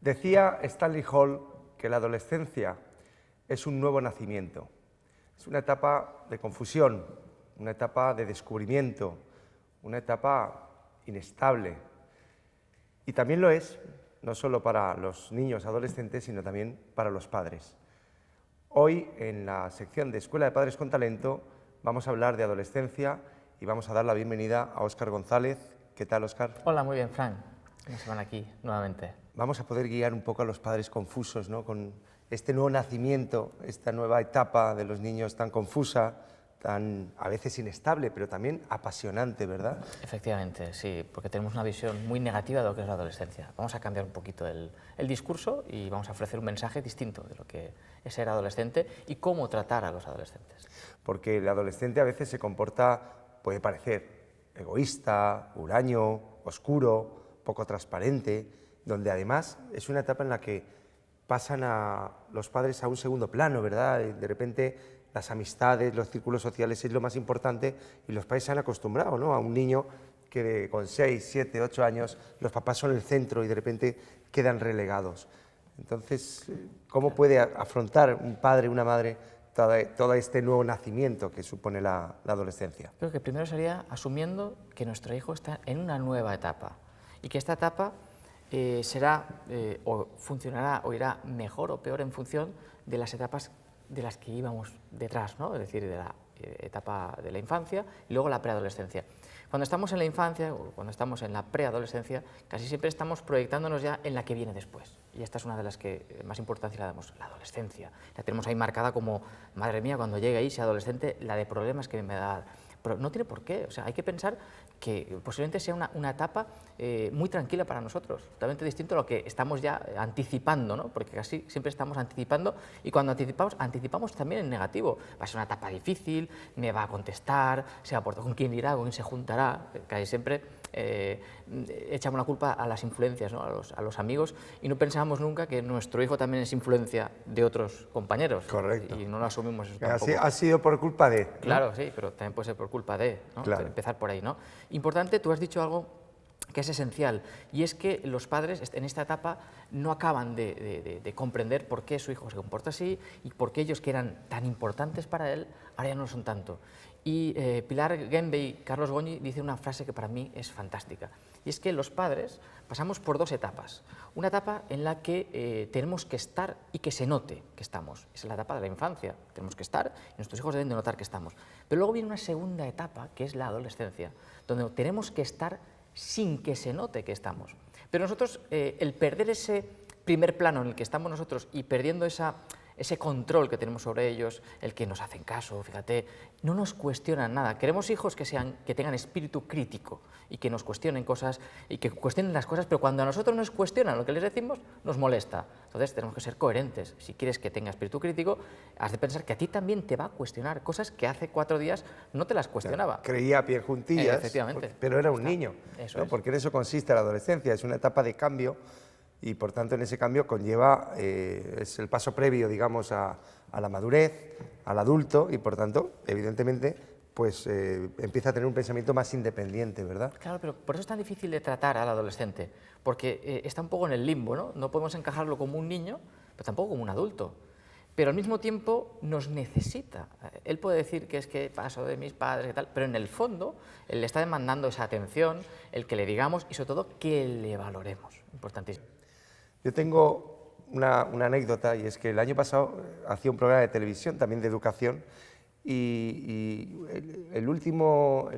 Decía Stanley Hall que la adolescencia es un nuevo nacimiento, es una etapa de confusión, una etapa de descubrimiento, una etapa inestable. Y también lo es, no solo para los niños adolescentes, sino también para los padres. Hoy, en la sección de Escuela de Padres con Talento, vamos a hablar de adolescencia y vamos a dar la bienvenida a Óscar González. ¿Qué tal, Óscar? Hola, muy bien, Fran. Una semana aquí, nuevamente. Vamos a poder guiar un poco a los padres confusos, ¿no? Con este nuevo nacimiento, esta nueva etapa de los niños tan confusa, tan a veces inestable, pero también apasionante, ¿verdad? Efectivamente, sí, porque tenemos una visión muy negativa de lo que es la adolescencia. Vamos a cambiar un poquito el discurso y vamos a ofrecer un mensaje distinto de lo que es ser adolescente y cómo tratar a los adolescentes. Porque el adolescente a veces se comporta, puede parecer egoísta, huraño, oscuro, poco transparente, donde además es una etapa en la que pasan a los padres a un segundo plano, ¿verdad? Y de repente las amistades, los círculos sociales es lo más importante y los padres se han acostumbrado, ¿no? A un niño que con 6, 7, 8 años los papás son el centro y de repente quedan relegados. Entonces, ¿cómo puede afrontar un padre, una madre, todo este nuevo nacimiento que supone la adolescencia? Creo que primero sería asumiendo que nuestro hijo está en una nueva etapa y que esta etapa será o funcionará o irá mejor o peor en función de las etapas de las que íbamos detrás, ¿no? Es decir, de la etapa de la infancia y luego la preadolescencia. Cuando estamos en la infancia o cuando estamos en la preadolescencia, casi siempre estamos proyectándonos ya en la que viene después. Y esta es una de las que más importancia le damos, la adolescencia. La tenemos ahí marcada como, madre mía, cuando llegue ahí, sea adolescente, la de problemas que me va a dar. Pero no tiene por qué, o sea, hay que pensar que posiblemente sea una etapa muy tranquila para nosotros, totalmente distinto a lo que estamos ya anticipando, ¿no? Porque casi siempre estamos anticipando y cuando anticipamos también en negativo. Va a ser una etapa difícil, me va a contestar, se va a portar con quién irá, con quién se juntará, casi siempre echamos la culpa a las influencias, ¿no? a los amigos y no pensamos nunca que nuestro hijo también es influencia de otros compañeros. Correcto. Y no lo asumimos eso Así tampoco. ha sido por culpa de, ¿no? Claro, sí, pero también puede ser por culpa de, ¿no? Claro. Empezar por ahí, ¿no? Importante, tú has dicho algo que es esencial, y es que los padres en esta etapa no acaban de comprender por qué su hijo se comporta así y por qué ellos que eran tan importantes para él, ahora ya no lo son tanto. Y Pilar Genbe y Carlos Goñi dicen una frase que para mí es fantástica, y es que los padres pasamos por dos etapas. Una etapa en la que tenemos que estar y que se note que estamos. Esa es la etapa de la infancia, tenemos que estar y nuestros hijos deben de notar que estamos. Pero luego viene una segunda etapa, que es la adolescencia, donde tenemos que estar sin que se note que estamos. Pero nosotros, el perder ese primer plano en el que estamos nosotros y perdiendo ese control que tenemos sobre ellos, el que nos hacen caso, fíjate, no nos cuestionan nada. Queremos hijos que tengan espíritu crítico y que nos cuestionen cosas y que cuestionen las cosas, pero cuando a nosotros nos cuestionan lo que les decimos, nos molesta. Entonces tenemos que ser coherentes. Si quieres que tenga espíritu crítico, has de pensar que a ti también te va a cuestionar cosas que hace 4 días no te las cuestionaba. Creía a pie juntillas, Efectivamente. pero era un niño, Eso ¿no? es. Porque en eso consiste la adolescencia, es una etapa de cambio y por tanto en ese cambio conlleva, es el paso previo, digamos, a la madurez, al adulto y por tanto, evidentemente, pues empieza a tener un pensamiento más independiente, ¿verdad? Claro, pero por eso es tan difícil de tratar al adolescente, porque está un poco en el limbo, ¿no? No podemos encajarlo como un niño, pero tampoco como un adulto. Pero al mismo tiempo nos necesita. Él puede decir que es que paso de mis padres y tal, pero en el fondo él le está demandando esa atención, el que le digamos y sobre todo que le valoremos. Importantísimo. Yo tengo una anécdota y es que el año pasado hacía un programa de televisión, también de educación, y el último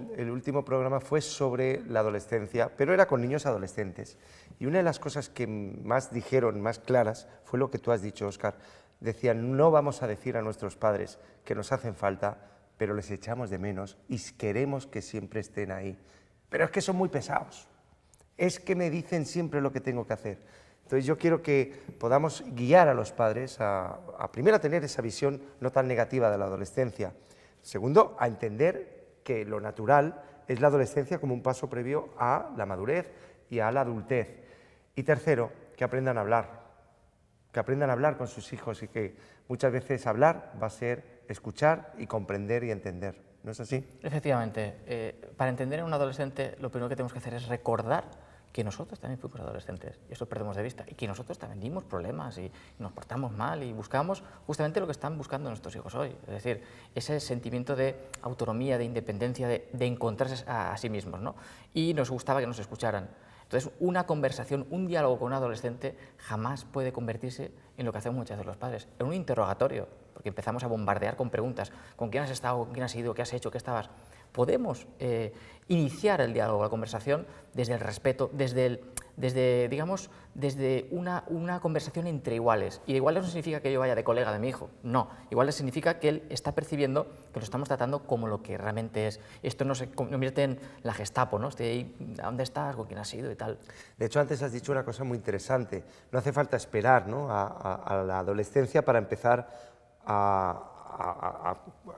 programa fue sobre la adolescencia, pero era con niños adolescentes. Y una de las cosas que más dijeron, más claras, fue lo que tú has dicho, Óscar. Decían, no vamos a decir a nuestros padres que nos hacen falta, pero les echamos de menos y queremos que siempre estén ahí. Pero es que son muy pesados, es que me dicen siempre lo que tengo que hacer. Entonces yo quiero que podamos guiar a los padres primero a tener esa visión no tan negativa de la adolescencia. Segundo, a entender que lo natural es la adolescencia como un paso previo a la madurez y a la adultez. Y tercero, que aprendan a hablar con sus hijos y que muchas veces hablar va a ser escuchar y comprender y entender. ¿No es así? Efectivamente. Para entender a un adolescente lo primero que tenemos que hacer es recordar que nosotros también fuimos adolescentes, y eso perdemos de vista, y que nosotros también dimos problemas y nos portamos mal y buscamos justamente lo que están buscando nuestros hijos hoy, es decir, ese sentimiento de autonomía, de independencia, de encontrarse a sí mismos, ¿no? Y nos gustaba que nos escucharan. Entonces, una conversación, un diálogo con un adolescente jamás puede convertirse en lo que hacemos muchas veces los padres, en un interrogatorio, porque empezamos a bombardear con preguntas, ¿con quién has estado, con quién has ido, qué has hecho, qué estabas? Podemos iniciar el diálogo, la conversación desde el respeto, digamos, desde una conversación entre iguales. Y iguales no significa que yo vaya de colega de mi hijo, no. Iguales significa que él está percibiendo que lo estamos tratando como lo que realmente es. Esto no se convierte en la Gestapo, ¿no? Estoy ahí, ¿dónde estás? ¿Con quién has ido? Y tal. De hecho, antes has dicho una cosa muy interesante. No hace falta esperar, ¿no?, a la adolescencia para empezar a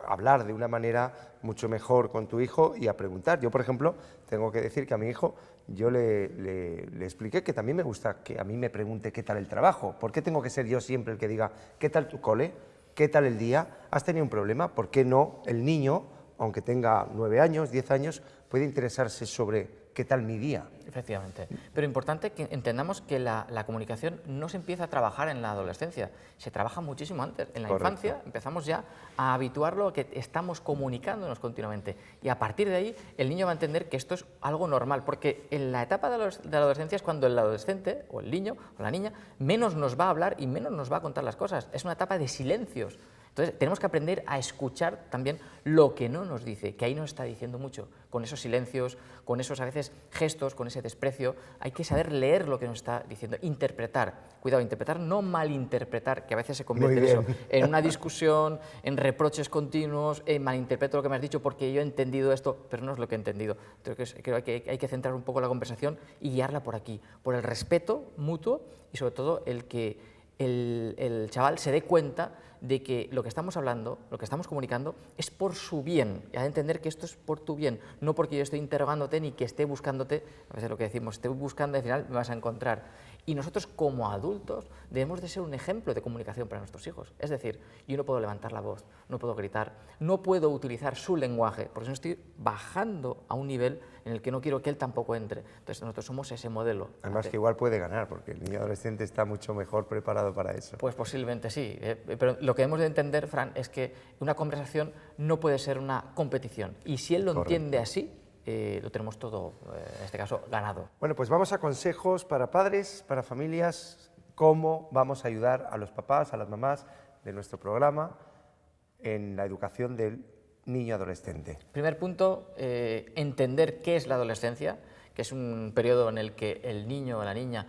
hablar de una manera mucho mejor con tu hijo y a preguntar. Yo, por ejemplo, tengo que decir que a mi hijo yo le expliqué que también me gusta que a mí me pregunte qué tal el trabajo. ¿Por qué tengo que ser yo siempre el que diga qué tal tu cole? ¿Qué tal el día? ¿Has tenido un problema? ¿Por qué no el niño, aunque tenga 9 años, 10 años, puede interesarse sobre qué tal mi día? Efectivamente. Pero importante que entendamos que la comunicación no se empieza a trabajar en la adolescencia, se trabaja muchísimo antes. En la infancia empezamos ya a habituarlo a que estamos comunicándonos continuamente y a partir de ahí el niño va a entender que esto es algo normal, porque en la etapa de la adolescencia es cuando el adolescente o el niño o la niña menos nos va a hablar y menos nos va a contar las cosas. Es una etapa de silencios. Entonces, tenemos que aprender a escuchar también lo que no nos dice, que ahí nos está diciendo mucho, con esos silencios, con esos a veces gestos, con ese desprecio. Hay que saber leer lo que nos está diciendo, interpretar. Cuidado, interpretar, no malinterpretar, que a veces se convierte en eso, en una discusión, en reproches continuos, en malinterpreto lo que me has dicho porque yo he entendido esto, pero no es lo que he entendido. Entonces, creo que hay que centrar un poco la conversación y guiarla por aquí, por el respeto mutuo y sobre todo el que el chaval se dé cuenta de que lo que estamos hablando, lo que estamos comunicando, es por su bien. Y ha de entender que esto es por tu bien, no porque yo esté interrogándote ni que esté buscándote, a veces lo que decimos, estoy buscando y al final me vas a encontrar. Y nosotros como adultos debemos de ser un ejemplo de comunicación para nuestros hijos. Es decir, yo no puedo levantar la voz, no puedo gritar, no puedo utilizar su lenguaje, porque si no estoy bajando a un nivel en el que no quiero que él tampoco entre. Entonces nosotros somos ese modelo. Además que igual puede ganar, porque el niño adolescente está mucho mejor preparado para eso. Pues posiblemente sí, pero lo que hemos de entender, Fran, es que una conversación no puede ser una competición. Y si él lo entiende así, lo tenemos todo, en este caso, ganado. Bueno, pues vamos a consejos para padres, para familias, cómo vamos a ayudar a los papás, a las mamás de nuestro programa en la educación del niño adolescente. Primer punto, entender qué es la adolescencia, que es un periodo en el que el niño o la niña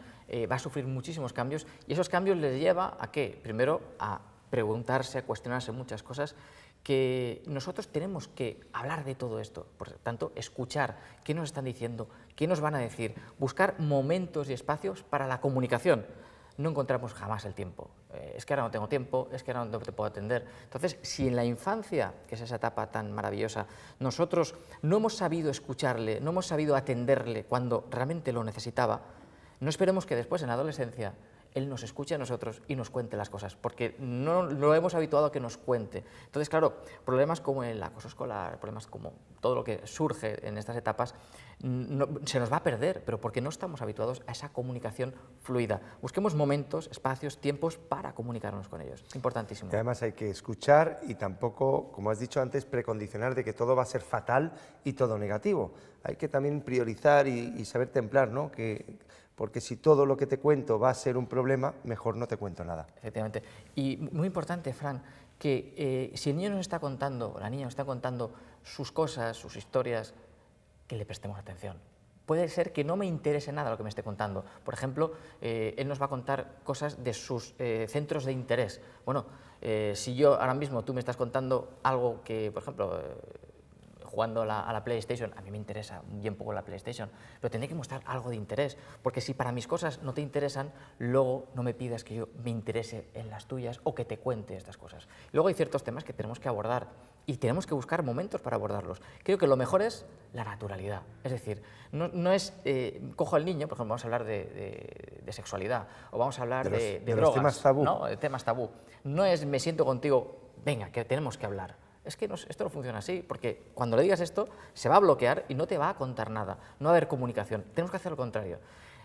va a sufrir muchísimos cambios y esos cambios les lleva a ¿qué? Primero a preguntarse, a cuestionarse muchas cosas, que nosotros tenemos que hablar de todo esto, por tanto, escuchar qué nos están diciendo, qué nos van a decir, buscar momentos y espacios para la comunicación. No encontramos jamás el tiempo. Es que ahora no tengo tiempo, es que ahora no te puedo atender. Entonces, si en la infancia, que es esa etapa tan maravillosa, nosotros no hemos sabido escucharle, no hemos sabido atenderle cuando realmente lo necesitaba, no esperemos que después en la adolescencia él nos escuche a nosotros y nos cuente las cosas, porque no lo hemos habituado a que nos cuente. Entonces, claro, problemas como el acoso escolar, problemas como todo lo que surge en estas etapas, se nos va a perder, pero porque no estamos habituados a esa comunicación fluida. Busquemos momentos, espacios, tiempos para comunicarnos con ellos. Importantísimo. Y además hay que escuchar y tampoco, como has dicho antes, precondicionar de que todo va a ser fatal y todo negativo. Hay que también priorizar y saber templar, ¿no? Porque si todo lo que te cuento va a ser un problema, mejor no te cuento nada. Efectivamente. Y muy importante, Fran, que si el niño nos está contando, o la niña nos está contando sus cosas, sus historias, que le prestemos atención. Puede ser que no me interese nada lo que me esté contando. Por ejemplo, él nos va a contar cosas de sus centros de interés. Bueno, si yo ahora mismo tú me estás contando algo que, por ejemplo, jugando a la PlayStation, a mí me interesa bien poco la PlayStation, pero tendré que mostrar algo de interés, porque si para mis cosas no te interesan, luego no me pidas que yo me interese en las tuyas o que te cuente estas cosas. Luego hay ciertos temas que tenemos que abordar y tenemos que buscar momentos para abordarlos. Creo que lo mejor es la naturalidad, es decir, no es, cojo al niño, por ejemplo, vamos a hablar de sexualidad o vamos a hablar de drogas, los temas tabú. ¿no? De temas tabú. No es me siento contigo, venga, que tenemos que hablar. es que esto no funciona así, porque cuando le digas esto, se va a bloquear y no te va a contar nada, no va a haber comunicación. Tenemos que hacer lo contrario.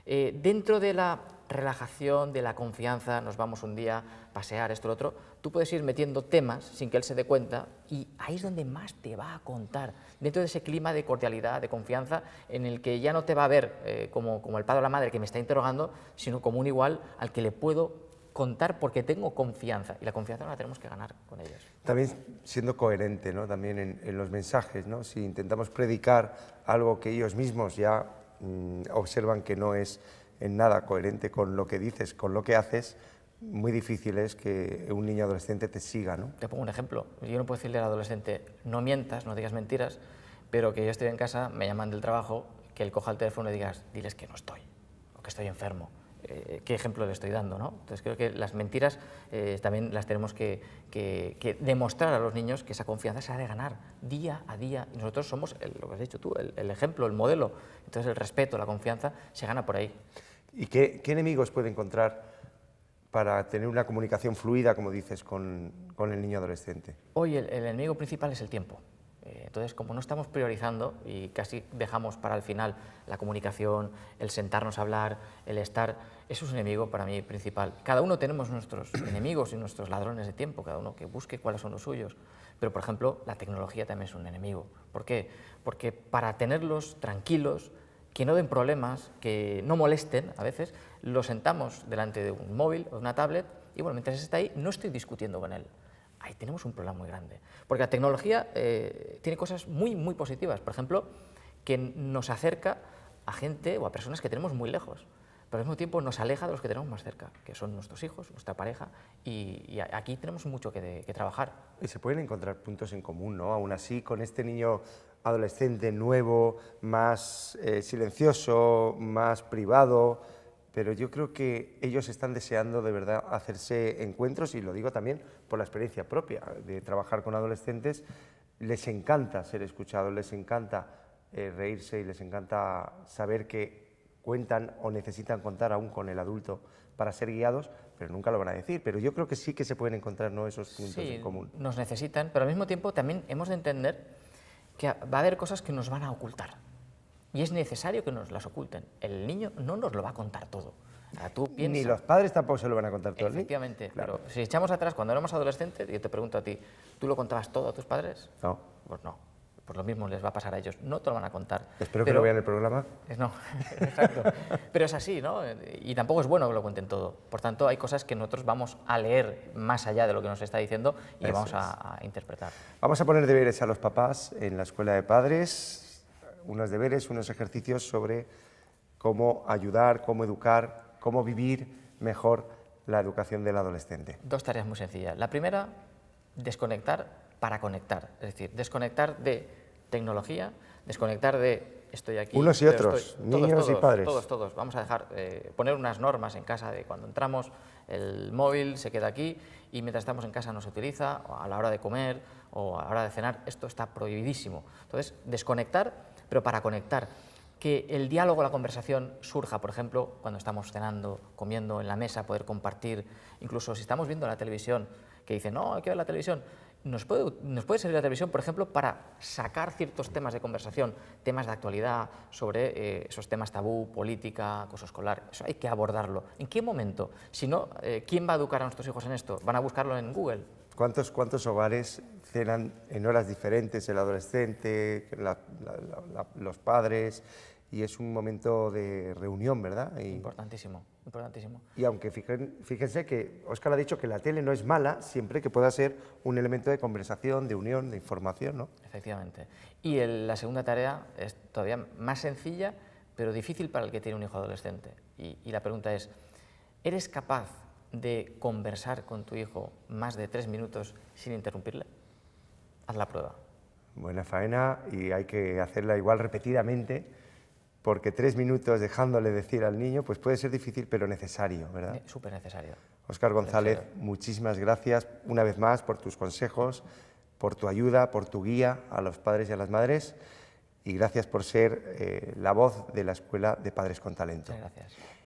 Dentro de la relajación, de la confianza, nos vamos un día a pasear, esto, lo otro, tú puedes ir metiendo temas sin que él se dé cuenta y ahí es donde más te va a contar, dentro de ese clima de cordialidad, de confianza, en el que ya no te va a ver como el padre o la madre que me está interrogando, sino como un igual al que le puedo contar porque tengo confianza, y la confianza no la tenemos que ganar con ellos. También siendo coherente, ¿no? También en los mensajes, ¿no? Si intentamos predicar algo que ellos mismos ya observan que no es en nada coherente con lo que dices, con lo que haces, muy difícil es que un niño adolescente te siga, ¿no? Te pongo un ejemplo. Yo no puedo decirle al adolescente, no mientas, no digas mentiras, pero que yo estoy en casa, me llaman del trabajo, que él coja el teléfono y digas, diles que no estoy, o que estoy enfermo. ¿Qué ejemplo le estoy dando, ¿no? Entonces creo que las mentiras también las tenemos que demostrar a los niños que esa confianza se ha de ganar día a día. Y nosotros somos, lo que has dicho tú, el ejemplo, el modelo. Entonces el respeto, la confianza se gana por ahí. ¿Y qué enemigos puede encontrar para tener una comunicación fluida, como dices, con el niño adolescente? Hoy el enemigo principal es el tiempo. Entonces, como no estamos priorizando y casi dejamos para el final la comunicación, el sentarnos a hablar, el estar, eso es un enemigo para mí principal. Cada uno tenemos nuestros enemigos y nuestros ladrones de tiempo, cada uno que busque cuáles son los suyos. Pero, por ejemplo, la tecnología también es un enemigo. ¿Por qué? Porque para tenerlos tranquilos, que no den problemas, que no molesten a veces, los sentamos delante de un móvil o de una tablet y bueno, mientras está ahí no estoy discutiendo con él. Ahí tenemos un problema muy grande. Porque la tecnología tiene cosas muy, muy positivas. Por ejemplo, que nos acerca a gente o a personas que tenemos muy lejos, pero al mismo tiempo nos aleja de los que tenemos más cerca, que son nuestros hijos, nuestra pareja, y aquí tenemos mucho que trabajar. Y se pueden encontrar puntos en común, ¿no? Aún así, con este niño adolescente nuevo, más silencioso, más privado, pero yo creo que ellos están deseando de verdad hacerse encuentros, y lo digo también por la experiencia propia de trabajar con adolescentes. Les encanta ser escuchados, les encanta reírse y les encanta saber que cuentan o necesitan contar aún con el adulto para ser guiados, pero nunca lo van a decir. Pero yo creo que sí que se pueden encontrar, ¿no?, esos puntos en común. Nos necesitan, pero al mismo tiempo también hemos de entender que va a haber cosas que nos van a ocultar. Y es necesario que nos las oculten. El niño no nos lo va a contar todo. Ahora, tú piensa, ni los padres tampoco se lo van a contar todo. efectivamente, Claro. pero si echamos atrás, cuando éramos adolescentes, yo te pregunto a ti, ¿tú lo contabas todo a tus padres? No. Pues no. Pues lo mismo les va a pasar a ellos. No te lo van a contar. Espero que no vean el programa. No, exacto. Pero es así, ¿no? Y tampoco es bueno que lo cuenten todo. Por tanto, hay cosas que nosotros vamos a leer más allá de lo que nos está diciendo y Eso vamos a interpretar. Vamos a poner deberes a los papás en la escuela de padres, unos deberes, unos ejercicios sobre cómo ayudar, cómo educar, cómo vivir mejor la educación del adolescente. Dos tareas muy sencillas. La primera, desconectar para conectar. Es decir, desconectar de tecnología, desconectar de estoy aquí. Unos y otros, niños y padres. Todos. Vamos a dejar, poner unas normas en casa de cuando entramos, el móvil se queda aquí y mientras estamos en casa no se utiliza, o a la hora de comer o a la hora de cenar, esto está prohibidísimo. Entonces, desconectar, pero para conectar. Que el diálogo, la conversación surja, por ejemplo, cuando estamos cenando, comiendo en la mesa, poder compartir, incluso si estamos viendo la televisión, que dicen, no, hay que ver la televisión, nos puede servir la televisión, por ejemplo, para sacar ciertos temas de conversación, temas de actualidad, sobre esos temas tabú, política, acoso escolar, eso hay que abordarlo. ¿En qué momento? Si no, ¿quién va a educar a nuestros hijos en esto? ¿Van a buscarlo en Google? ¿Cuántos hogares cenan en horas diferentes, el adolescente, los padres? Y es un momento de reunión, ¿verdad? Importantísimo, importantísimo. Y aunque fíjense que Óscar ha dicho que la tele no es mala, siempre que pueda ser un elemento de conversación, de unión, de información, ¿no? Efectivamente. Y la segunda tarea es todavía más sencilla, pero difícil para el que tiene un hijo adolescente. Y la pregunta es, ¿eres capaz de conversar con tu hijo más de 3 minutos sin interrumpirle? Haz la prueba. Buena faena, y hay que hacerla igual repetidamente, porque 3 minutos dejándole decir al niño pues puede ser difícil, pero necesario, ¿verdad? Súper necesario. Óscar González, muchísimas gracias una vez más por tus consejos, por tu ayuda, por tu guía a los padres y a las madres, y gracias por ser la voz de la Escuela de Padres con Talento. Muchas gracias.